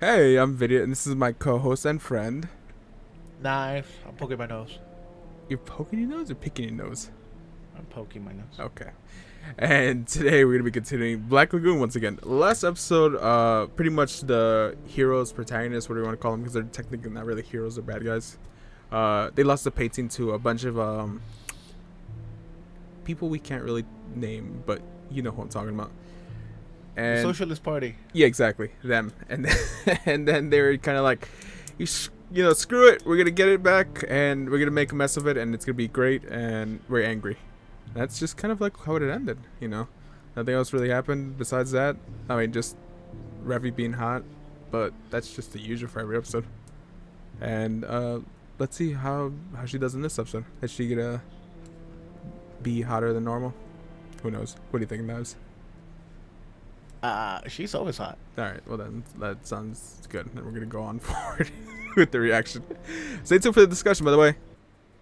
Hey, I'm Vidiot, and this is my co-host and friend. Nice. I'm poking my nose. You're poking your nose or picking your nose? I'm poking my nose. Okay. And today we're gonna be continuing Black Lagoon once again. Last episode, pretty much the heroes, protagonists, what do you want to call them? Because they're technically not really heroes; they're bad guys. They lost the painting to a bunch of people we can't really name, but you know who I'm talking about. And The Socialist Party. yeah, exactly, them. And then, and then they're kind of like, you know, screw it, we're gonna get it back, and we're gonna make a mess of it, and it's gonna be great, and we're angry. That's just kind of like how it ended, you know. Nothing else really happened besides that. I mean, just Revy being hot, but that's just the usual for every episode. And let's see how she does in this episode. Is she gonna be hotter than normal? Who knows? What do you think, Knives? She's always hot. Alright, well then, that sounds good. And we're gonna go on forward with the reaction. Stay tuned for the discussion, by the way.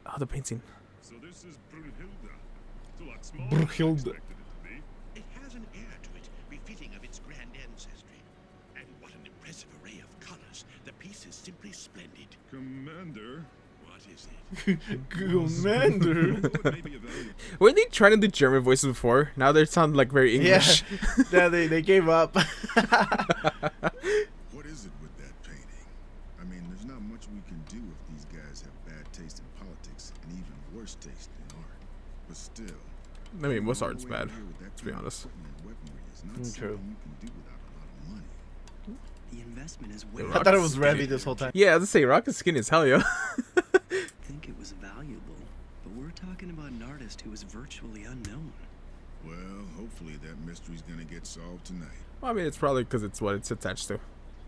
Oh, the painting. So this is Brunhilde. It's a lot smaller Brunhilde. than I expected it to be. It has an air to it, befitting of its grand ancestry. And what an impressive array of colors. The piece is simply splendid. Commander. What is it? Commander. Well, it may be a valuable. Weren't they trying to do German voices before? Now they sound like very English. Yeah, they gave up. What is it with that painting? I mean, there's not much we can do if these guys have bad taste in politics and even worse taste in art. But still, I mean, most art's going away bad, here with that to be kind of honest. equipment and weaponry is not True. something you can do without a lot of money. The investment is way. The I thought it Rock's was Revy this whole time. Yeah, I was gonna say, Rocket's skin is hell, yo. I think it was valuable, but we're talking about an artist who is virtually unknown. Well, hopefully that mystery's gonna get solved tonight. Well, I mean, it's probably because it's what it's attached to.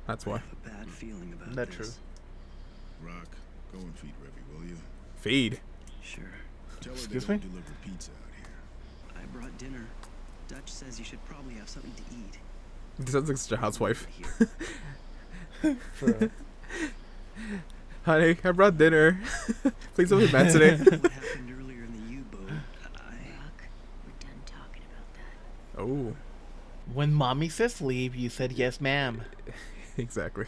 That's I why. have a bad feeling about Not this. true. Rock, go and feed Revy, will you? Feed. Sure. Tell her Excuse they me? don't deliver pizza out here. I brought dinner. Dutch says you should probably have something to eat. It sounds like such a housewife. Here. For, Honey, I brought dinner. Please don't be mad today. What happened earlier in the U-boat? Rock, we're done talking about that. Oh, when mommy says leave, you said yes, ma'am. exactly.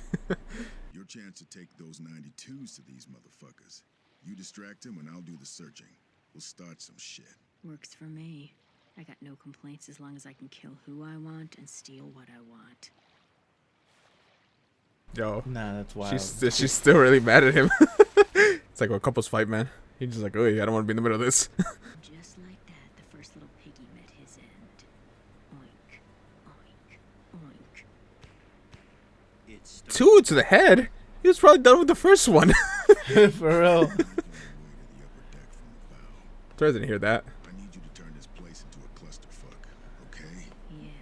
Your chance to take those 92s to these motherfuckers. You distract them and I'll do the searching. We'll start some shit. Works for me. I got no complaints as long as I can kill who I want and steal what I want. Yo, Nah, that's wild. she's still really mad at him. It's like when couples fight, man. He's just like, oh, I don't want to be in the middle of this. Just like that, the first little piggy met his end. Oink, oink, oink. It's Two to the head. He was probably done with the first one. For real. Make your way to the upper deck from the bow. Sorry, I didn't hear that. I need you to turn this place into a clusterfuck, okay?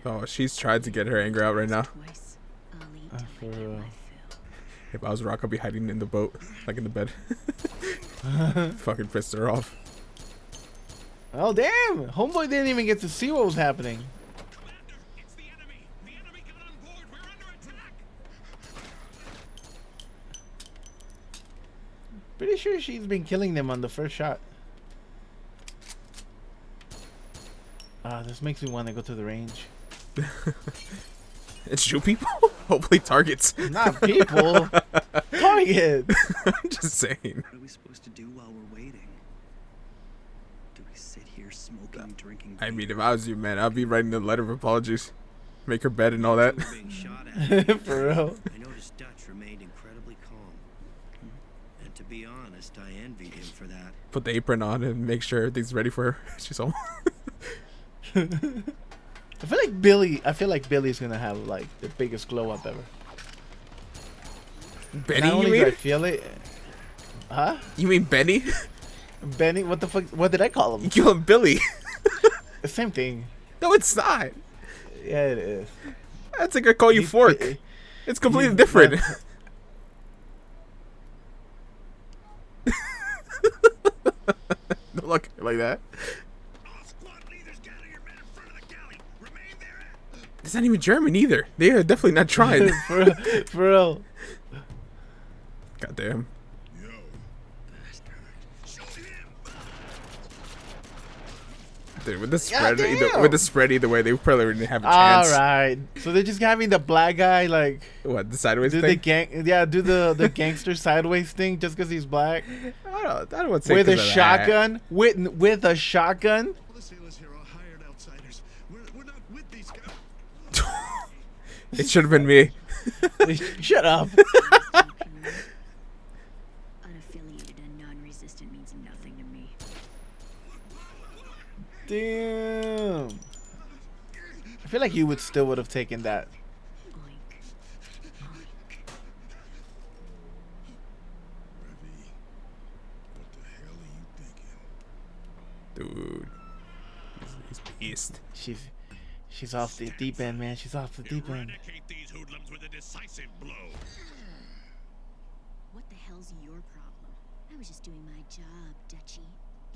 Yeah. Oh, she's tried to get her anger out right now. Twice. I'll eat Ah, till for I get real. my fill. If I was Rock, I'd be hiding in the boat, like in the bed. Fucking pissed her off. Oh, damn. Homeboy didn't even get to see what was happening. Commander, it's the enemy. The enemy got on board. We're under attack. Pretty sure she's been killing them on the first shot. This makes me want to go to the range. And shoot people? Hopefully targets. Not people. Target. I'm just saying. What are we supposed to do while we're waiting? Do we sit here smoking, drinking? I mean, beer? if I was you, man, I'd be writing a letter of apologies. Make her bed and all that. We were being shot at. For real. I noticed Dutch remained incredibly calm. And to be honest, I envied him for that. Put the apron on and make sure everything's ready for her. She's home. I feel like Billy's gonna have like the biggest glow up ever. Benny, Not you only do I mean? feel it. Huh? You mean Benny? Benny? What the fuck? What did I call him? You call him Billy. The same thing. No, it's not. Yeah, it is. That's like I call you He's Fork. bi- It's completely he's different. Don't look like that. All squad leaders, gather your men in front of the galley. Remain there. It's not even German either. They are definitely not trying. for real. Goddamn. Yo, Shoot him. Dude, with the God spread, either way, they probably wouldn't have a All chance. right. So they're just having the black guy like What, the sideways do thing? the gangster sideways thing just because he's black I don't want to say with a 'cause of that. shotgun with a shotgun. All the sailors here are hired outsiders. We're not with these guys. It should have been me. Shut up. Unaffiliated and non-resistant means nothing to me. Damn. I feel like you would have taken that. Oink. Oink. Revy, what the hell are you thinking? Dude. He's beast. She's off the deep end, man. She's off the deep end. Eradicate these hoodlums with a decisive blow. What the hell's your problem? I was just doing my job, Dutchie.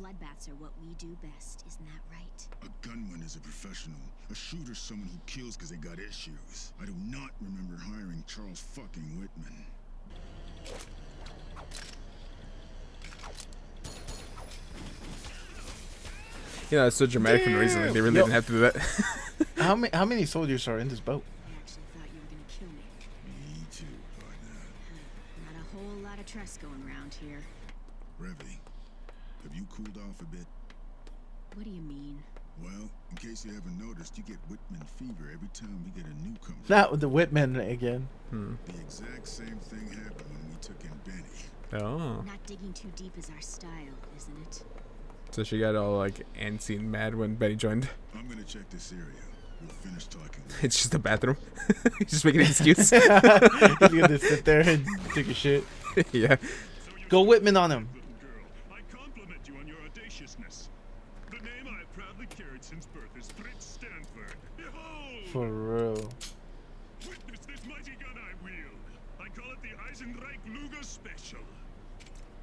Bloodbaths are what we do best, isn't that right? A gunman is a professional. A shooter's someone who kills because they got issues. I do not remember hiring Charles fucking Whitman. You know, it's so dramatic for no reason. Like, they really didn't have to do that. How many soldiers are in this boat? I actually thought you were gonna kill me. Me too, partner. Not a whole lot of trust going around here. Revy, have you cooled off a bit? What do you mean? Well, in case you haven't noticed, you get Whitman fever every time we get a newcomer. Not with the Whitman again. The exact same thing happened when we took in Benny. Oh. Not digging too deep is our style, isn't it? So she got all like antsy and mad when Betty joined. I'm gonna check this area. We'll finish talking. It's just a bathroom. He's just making an excuse. He's gonna sit there and take a shit. Yeah. Go Whitman on him. Little girl, I compliment you on your audaciousness. The name I have proudly carried since birth is Fritz Stanford. Behold! For real. Witness this mighty gun I wield. I call it the Eisenreich Luger Special.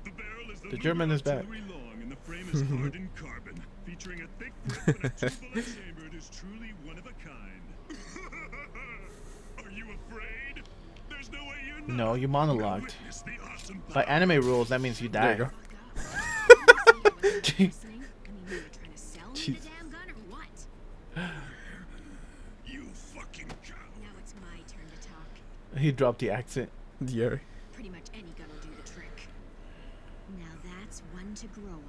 The barrel is The German is back. artillery long, and the frame is hardened carbon, featuring a thick grip and a two-bullet chamber. It is truly one of a kind. Are you afraid? There's no way you're not. No, you monologued. Witness the awesome By power. anime rules, that means you There die. you go. Listening? I mean, you were trying to sell me the Jeez. damn gun or what? You fucking cow. Now it's my turn to talk. He dropped the accent. Yeah. Pretty much any gun will do the trick. Now that's one to grow on.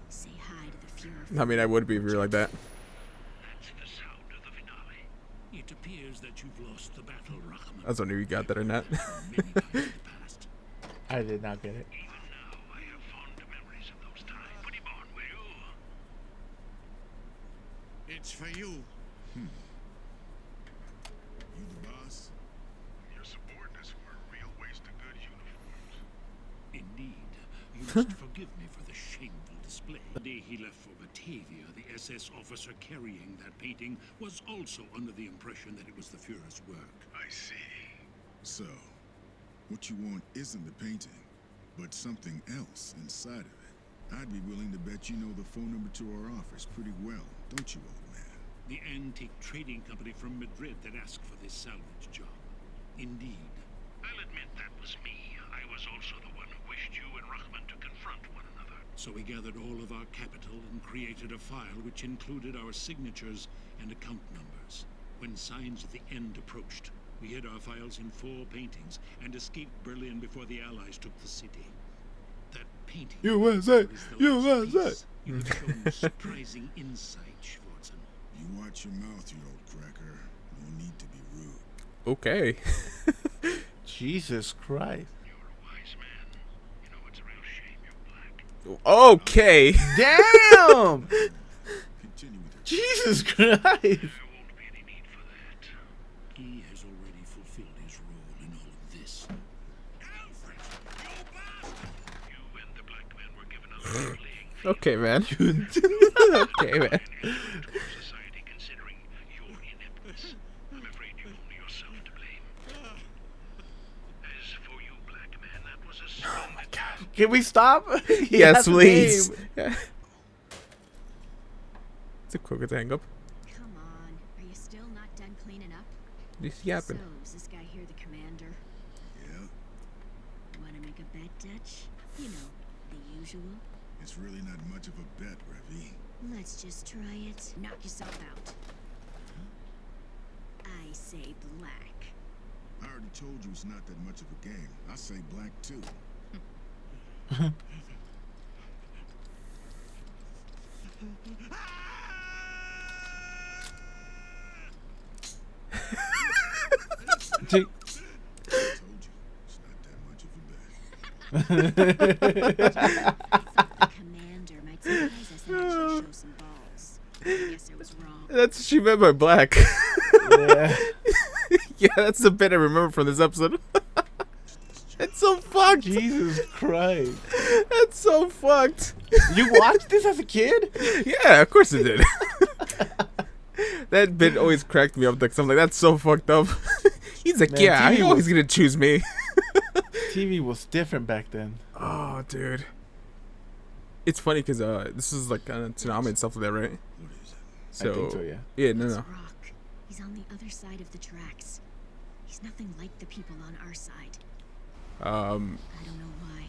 Say hi to the Fuhrer. I mean, I would be if you were like that. That's the sound of the finale. It appears that you've lost the battle, Rahman. I was wondering if you got that or not. Many times in the past. I did not get it. Even now, I have fond memories of those times. Put him on, will you? It's for you. You the boss? Your subordinates were a real waste of good uniforms. Indeed. You must forgive me for the shameful display. The day he left for Batavia, the SS officer carrying that painting was also under the impression that it was the Fuhrer's work. I see. So, what you want isn't the painting, but something else inside of it. I'd be willing to bet you know the phone number to our office pretty well, don't you, old man? The antique trading company from Madrid that asked for this salvage job. Indeed. I'll admit that was me. I was also the one who wished you and Rahman to confront one another. So we gathered all of our capital and created a file which included our signatures and account numbers. When signs of the end approached, we hid our files in 4 paintings and escaped Berlin before the Allies took the city. That painting USA, is the last USA. piece. You have shown surprising insight, Schwarzen. You watch your mouth, you old cracker. No need to be rude. Okay. Jesus Christ. You're a wise man. You know, it's a real shame you're black. Okay. Damn! Continue with your Jesus Christ. There won't be any need for that. He has already fulfilled his role in all of this. Alfred, you bastard! You and the black man were given a leveling field. Okay, man. Okay, man. Society considering your ineptness. I'm afraid you've only yourself to blame. As for you, black man, that was a splendid Can we stop? He Yes, has a please. name. Yeah. It's a quick to hang up. Come on. Are you still not done cleaning up? Just yapping. So, is this guy here the commander? Yeah, Wanna make a bet, Dutch? You know, the usual. it's really not much of a bet, Revy. Let's just try it. Knock yourself out. I say black. I already told you it's not that much of a game. I say black too. See? I told you it's not that much of a bet. The commander might surprise us and actually show some balls. I guess I was wrong. That's what she meant by black. Yeah. Yeah, that's the bit I remember from this episode. It's so fucked. Jesus Christ. That's so fucked. You watched this as a kid? Yeah, of course it did. That bit always cracked me up. Like, I'm like, that's so fucked up. He's like, Man, yeah, I TV know was- he's gonna choose me. TV was different back then. Oh, dude. It's funny because this is like a tsunami and stuff like that, right? What is it? So, I think so, yeah. Yeah, no, It's no. Rock. He's on the other side of the tracks. He's nothing like the people on our side. I don't know why,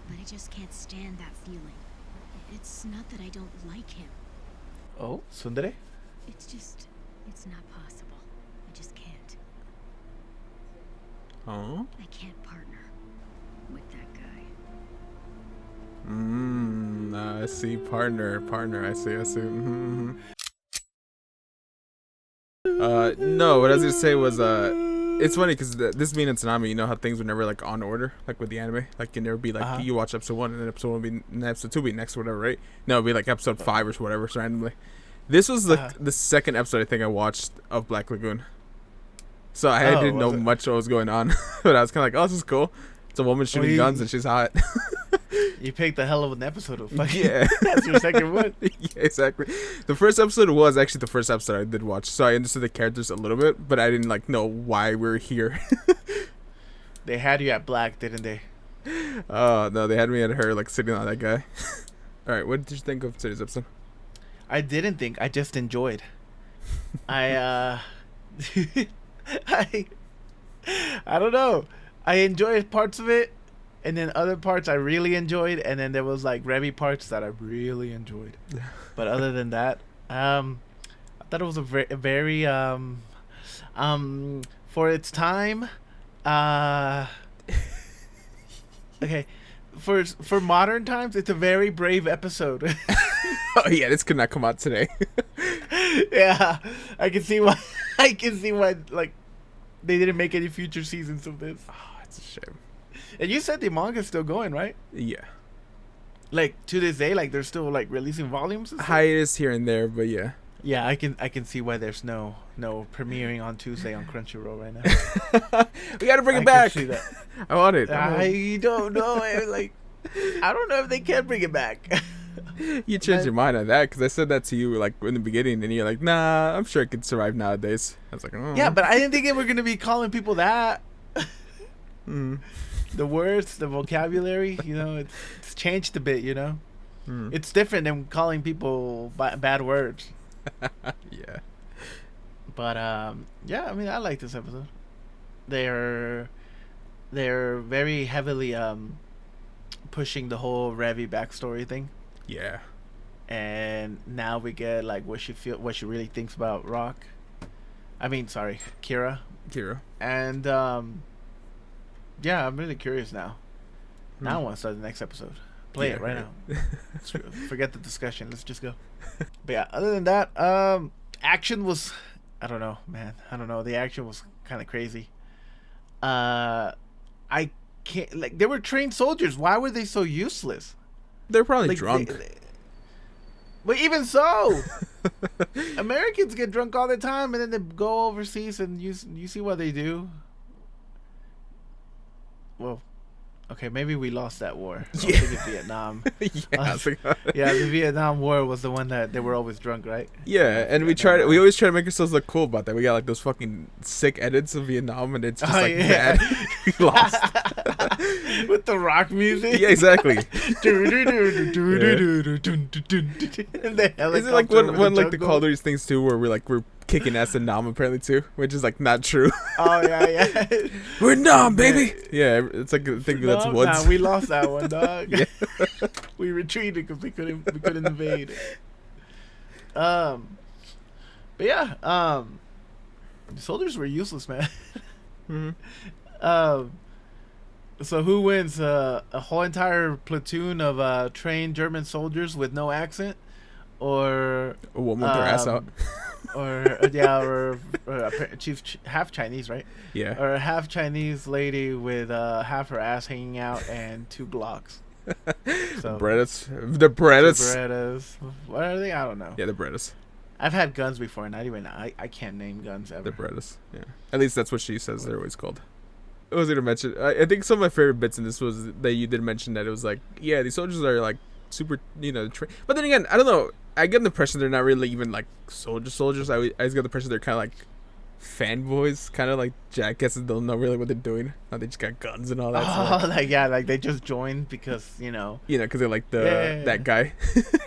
but I just can't stand that feeling. It's not that I don't like him. Oh, Sundere? It's just, it's not possible. I just can't. Oh. I can't partner with that guy. I see. Partner. I see. Mm-hmm. No, what I was gonna say was, it's funny because this being in Tsunami, you know how things were never like on order, like with the anime. Like, you never be like, you watch episode 1 and then episode 1 will be, and episode 2 will be next or whatever, right? No, it'd be like episode 5 or whatever, so randomly. This was like the second episode I think I watched of Black Lagoon. So I didn't know much what was going on. But I was kind of like, oh, this is cool. It's a woman shooting guns and she's hot. You picked a hell of an episode of fucking. Yeah. That's your second one. Yeah, exactly. The first episode was actually the first episode I did watch. So I understood the characters a little bit, but I didn't like know why we're here. They had you at black, didn't they? Oh, no, they had me at her like sitting on that guy. All right, what did you think of today's episode? I didn't think. I just enjoyed. I don't know. I enjoyed parts of it, and then other parts I really enjoyed, and then there was like Revy parts that I really enjoyed. But other than that, I thought it was a very for its time, okay, for modern times, it's a very brave episode. Oh yeah, this could not come out today. Yeah, I can see why. I can see why. Like, they didn't make any future seasons of this. Oh, it's a shame. And you said the manga's still going, right? Yeah, Like to this day, like they're still like releasing volumes. And stuff? hiatus here and there, but yeah. Yeah, I can see why there's no premiering on Tuesday on Crunchyroll right now. We gotta bring it I back. can see that. I want it. I don't know. Like, I don't know if they can bring it back. You changed your mind on that because I said that to you like in the beginning, and you're like, "Nah, I'm sure it could survive nowadays." I was like, "Oh." Yeah, but I didn't think they were gonna be calling people that. Mm. The words, the vocabulary, you know, it's changed a bit. You know, Mm. it's different than calling people bad words. Yeah. But yeah, I mean, I like this episode. They're very heavily pushing the whole Revy backstory thing, Yeah. and now we get like what she really thinks about Rock. I mean, sorry, Kira. Kira. And yeah, I'm really curious now. Now I want to start the next episode. Play it right now. Forget the discussion. Let's just go. But yeah, other than that, action was, I don't know, man. I don't know. The action was kind of crazy. I can't, like, they were trained soldiers. Why were they so useless? They're probably Like, drunk. But even so, Americans get drunk all the time, and then they go overseas, and you see what they do. Well, okay, maybe we lost that war. I Yeah. think it's Vietnam. Yeah. Yeah, the Vietnam War was the one that they were always drunk, right? Yeah, and we always try to make ourselves look cool about that. We got like those fucking sick edits of Vietnam, and it's just like bad. We lost. With the rock music. Yeah, exactly. And the Is it like helicopter one over like the jungle. Call of Duty things too, where we're kicking ass in Nam apparently too, which is like not true. Oh yeah. We're Nam, baby. Yeah, it's like a thing that's woods. Nah, we lost that one, dog. Yeah. We retreated because we couldn't invade. But yeah, the soldiers were useless, man. Mm-hmm. Um, so who wins? A whole entire platoon of trained German soldiers with no accent, or A woman with her ass out. or she's half Chinese, right? Yeah. Or a half Chinese lady with half her ass hanging out and 2 Glocks. So, The Berettas. Berettas. What are they? I don't know. Yeah, the Berettas. I've had guns before, and I can't name guns ever. The Berettas. Yeah. At least that's what she says they're always called. I was gonna mention. I think some of my favorite bits in this was that you did mention that it was like, yeah, these soldiers are like super, but then again, I don't know. I get the impression they're not really even like soldiers. I always get the impression they're kind of like fanboys, kind of like jackasses. Don't know really what they're doing. They just got guns and all that. Oh, like they just joined because because they're like that guy,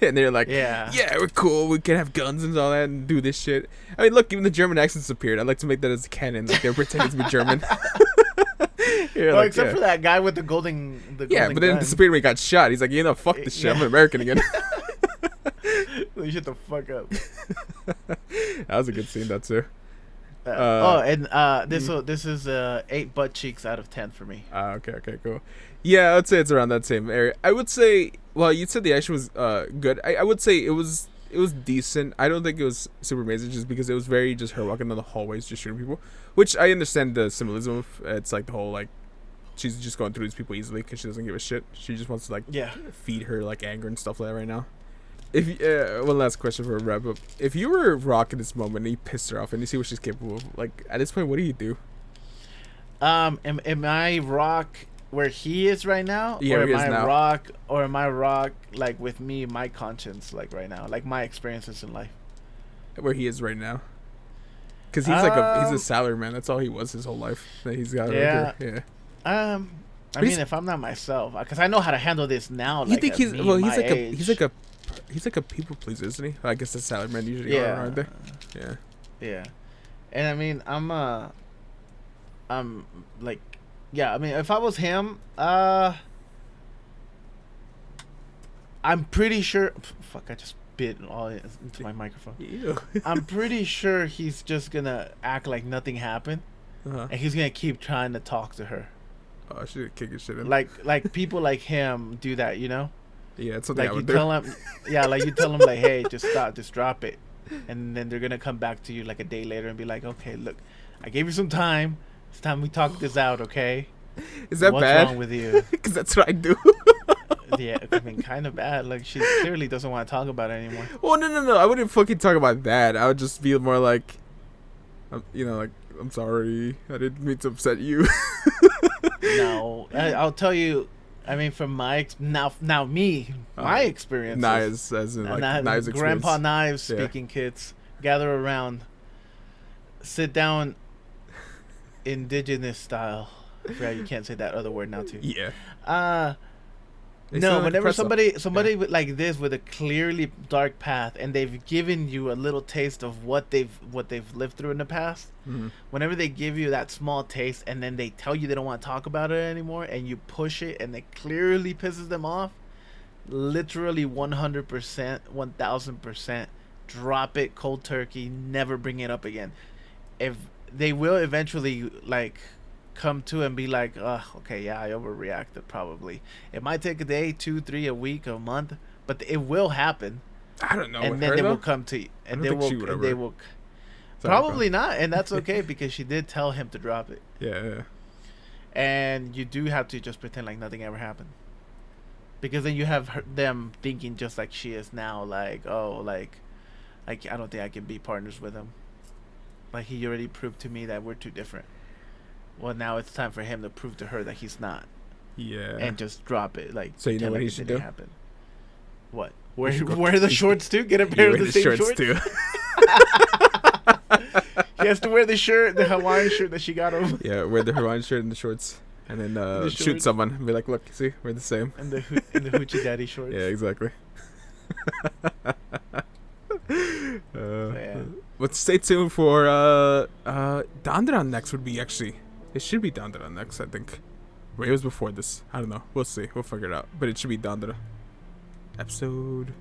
and they're like, yeah, we're cool. We can have guns and all that and do this shit. I mean, look, even the German accents appeared. I'd like to make that as a canon. Like they're pretending to be German. Well, like, except for that guy with the golden but then gun. it disappeared when he got shot. He's like, fuck this shit. I'm an American again. Shut the fuck up. That was a good scene, that too. This is 8 butt cheeks out of 10 for me. Okay, cool. Yeah, I would say it's around that same area. I would say, well, you said the action was good. I would say it was decent. I don't think it was super amazing, just because it was very just her walking down the hallways just shooting people, which I understand the symbolism of. It's like the whole like she's just going through these people easily because she doesn't give a shit. She just wants to like feed her like anger and stuff like that right now. If one last question for a wrap up: if you were Rock in this moment and you pissed her off and you see what she's capable of, like at this point, what do you do? Am I Rock where he is right now? Yeah, or am I Rock like with me, my conscience, like right now, like my experiences in life? Where he is right now, because he's he's a salaryman. That's all he was his whole life. That he's got. Yeah. Yeah. I mean, if I'm not myself, because I know how to handle this now. You think he's like a people pleaser, isn't he? I guess the salarymen usually are, aren't they? Yeah. Yeah. And I mean, I'm like, yeah. I mean, if I was him, I'm pretty sure. Fuck! I just bit all into my microphone. Ew. I'm pretty sure he's just gonna act like nothing happened, and he's gonna keep trying to talk to her. Oh, I should kick his shit in. Like people like him do that, Yeah, it's something like I would you do. tell him, like you tell him, like, hey, just stop, just drop it, and then they're gonna come back to you like a day later and be like, okay, look, I gave you some time. It's time we talk this out, okay? Is that What's bad? wrong with you? Because that's what I do. Yeah, I mean, kind of bad. Like she clearly doesn't want to talk about it anymore. Well, no. I wouldn't fucking talk about that. I would just be more like, like, I'm sorry. I didn't mean to upset you. No, I'll tell you. I mean, from my my experience. Knives, as in like Knives experience. Grandpa Knives speaking, kids. Gather around. Sit down. Indigenous style. I forgot you can't say that other word now too. Yeah. No, whenever somebody with, like this, with a clearly dark path, and they've given you a little taste of what they've lived through in the past. Mm-hmm. Whenever they give you that small taste, and then they tell you they don't want to talk about it anymore, and you push it, and it clearly pisses them off, literally 100%, 1000%, drop it cold turkey, never bring it up again. If they will eventually like come to and be like, okay, yeah, I overreacted probably. It might take a day, 2, 3, a week, a month, but it will happen. I don't know. And then they will come to you, and they will probably not, and that's okay because she did tell him to drop it. Yeah. And you do have to just pretend like nothing ever happened, because then you have them thinking just like she is now, like, oh, like I don't think I can be partners with him. Like he already proved to me that we're too different. Well, now it's time for him to prove to her that he's not. Yeah. And just drop it. Like, so you know what he should do? Happen. What? Wear the shorts too? Get a pair of the same shorts too. He has to wear the shirt, the Hawaiian shirt that she got him. Yeah, wear the Hawaiian shirt and the shorts, and then shoot someone and be like, "Look, see, we're the same." And the hoochie daddy shorts. Yeah, exactly. Yeah. But stay tuned for Dandaran next would be actually. It should be Dandaran next, I think. It was before this. I don't know. We'll see. We'll figure it out. But it should be Dandara. Episode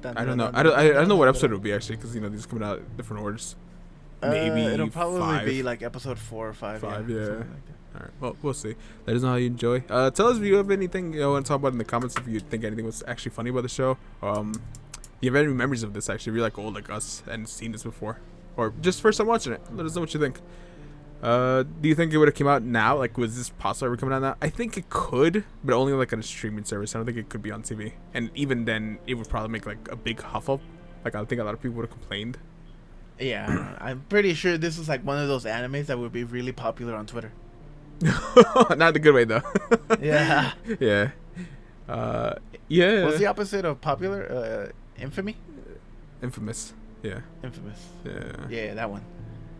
I don't know. I don't know what episode it'll be actually, because these coming out in different orders. Maybe it'll probably 5. be like episode 4 or 5. 5, yeah. Something like that. All right. Well, we'll see. Let us know how you enjoy. Tell us if you have anything you want to talk about in the comments. If you think anything was actually funny about the show. You have any memories of this actually? If you're like old like us and seen this before, or just first time watching it, let us know what you think. Do you think it would have come out now? Like, was this possible ever coming out now? I think it could, but only like on a streaming service. I don't think it could be on TV. And even then, it would probably make like a big huff-up. Like, I think a lot of people would have complained. Yeah, I'm pretty sure this is like one of those animes that would be really popular on Twitter. Not the good way though. Yeah. Yeah. Yeah. What's the opposite of popular? Infamy? Infamous. Yeah. Infamous. Yeah. Yeah, that one.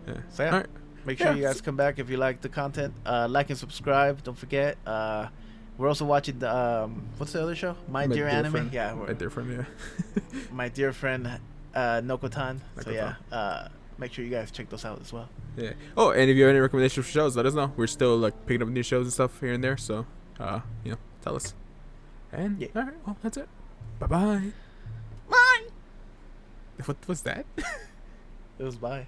Yeah. So yeah. All right. Make sure you guys come back if you like the content. Like and subscribe. Don't forget. We're also watching the what's the other show? My Dear Anime. Friend. Yeah. My Dear Friend. Yeah. My Dear Friend, Nokotan. So yeah. Make sure you guys check those out as well. Yeah. Oh, and if you have any recommendations for shows, let us know. We're still like picking up new shows and stuff here and there. So, tell us. And all right. Well, that's it. Bye-bye. Bye. What was that? It was bye.